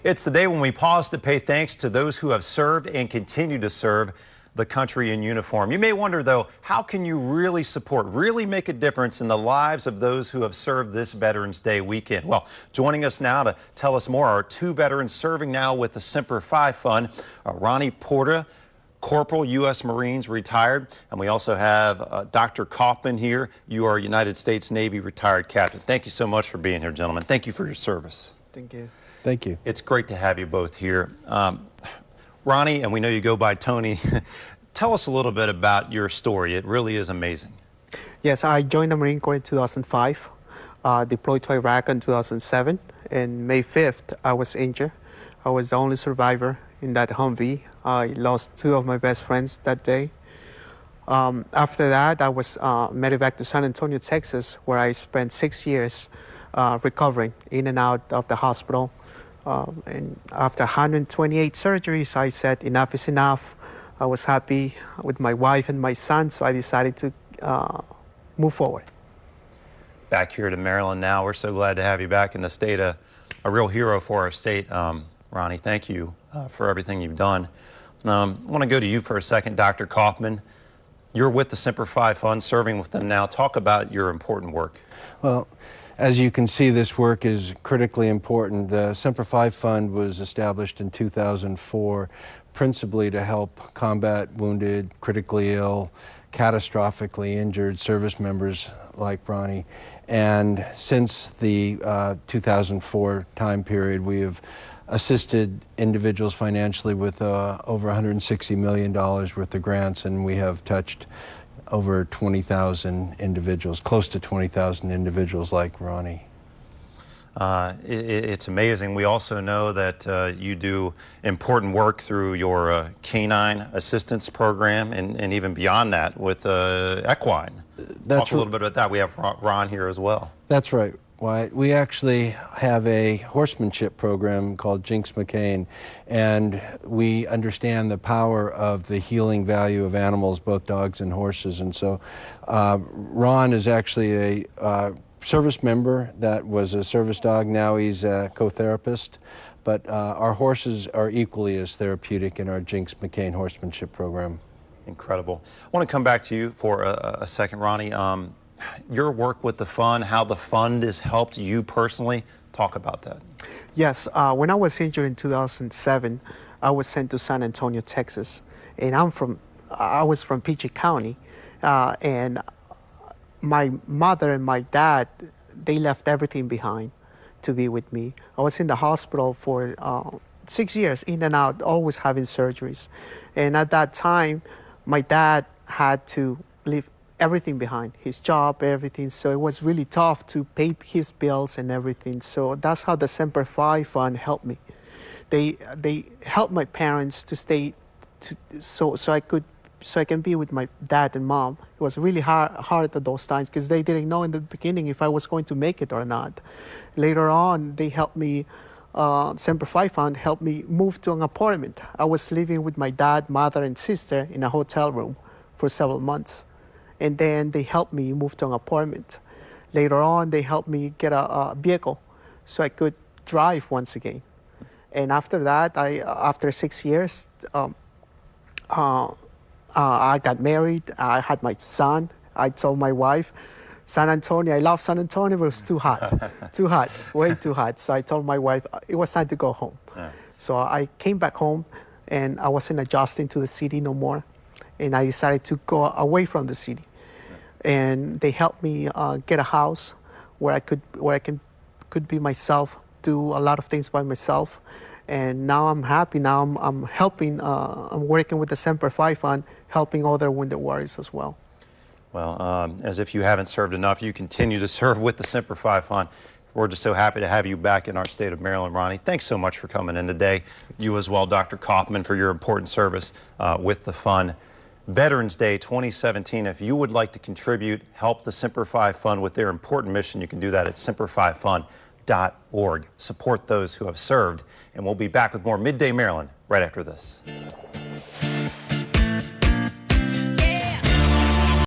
It's the day when we pause to pay thanks to those who have served and continue to serve the country in uniform. You may wonder, though, how can you really support, really make a difference in the lives of those who have served this Veterans Day weekend? Well, joining us now to tell us more are two veterans serving now with the Semper Fi Fund, Ronny Porta, Corporal, U.S. Marines, retired, and we also have Dr. Koffman here. You are a United States Navy retired captain. Thank you so much for being here, gentlemen. Thank you for your service. Thank you. Thank you. It's great to have you both here. Ronny, and we know you go by Tony, tell us a little bit about your story. It really is amazing. Yes, I joined the Marine Corps in 2005, deployed to Iraq in 2007, and May 5th, I was injured. I was the only survivor in that Humvee. I lost two of my best friends that day. After that, I was medevac to San Antonio, Texas, where I spent 6 years recovering in and out of the hospital. And after 128 surgeries, I said enough is enough. I was happy with my wife and my son, so I decided to move forward. Back here to Maryland now. We're so glad to have you back in the state, a real hero for our state. Ronny, thank you for everything you've done. I want to go to you for a second, Dr. Koffman. You're with the Semper Fi Fund, serving with them now. Talk about your important work. Well, as you can see, this work is critically important. The Semper Fi Fund was established in 2004 principally to help combat wounded, critically ill, catastrophically injured service members like Ronny. And since the 2004 time period, we have assisted individuals financially with over $160 million worth of grants, and we have touched over 20,000 individuals, close to 20,000 individuals like Ronny. It's amazing. We also know that you do important work through your canine assistance program and even beyond that with equine. Talk a little bit about that. We have Ron here as well. That's right. We actually have a horsemanship program called Jinx McCain, and we understand the power of the healing value of animals, both dogs and horses. And so Ron is actually a service member that was a service dog. Now he's a co-therapist. But our horses are equally as therapeutic in our Jinx McCain horsemanship program. Incredible. I want to come back to you for a second, Ronny. Your work with the fund, how the fund has helped you personally. Talk about that. Yes, when I was injured in 2007, I was sent to San Antonio, Texas, and I was from PG County, and my mother and my dad, they left everything behind to be with me. I was in the hospital for 6 years, in and out, always having surgeries, and at that time, my dad had to leave everything behind, his job, everything. So it was really tough to pay his bills and everything. So that's how the Semper Fi Fund helped me. They helped my parents to stay, so I can be with my dad and mom. It was really hard at those times because they didn't know in the beginning if I was going to make it or not. Later on, they helped me. Semper Fi Fund helped me move to an apartment. I was living with my dad, mother, and sister in a hotel room for several months. And then they helped me move to an apartment. Later on, they helped me get a vehicle so I could drive once again. And after that, after 6 years, I got married. I had my son. I told my wife, San Antonio, I love San Antonio, but it was too hot, too hot, way too hot. So I told my wife it was time to go home. Yeah. So I came back home, and I wasn't adjusting to the city no more. And I decided to go away from the city. And they helped me get a house where I could be myself, do a lot of things by myself. And now I'm happy. Now I'm helping. I'm working with the Semper Fi Fund, helping other wounded warriors as well. Well, as if you haven't served enough, you continue to serve with the Semper Fi Fund. We're just so happy to have you back in our state of Maryland, Ronny. Thanks so much for coming in today. You as well, Dr. Koffman, for your important service with the fund. Veterans Day 2017, if you would like to contribute, help the Semper Fi Fund with their important mission, you can do that at semperfifund.org. Support those who have served, and we'll be back with more Midday Maryland right after this.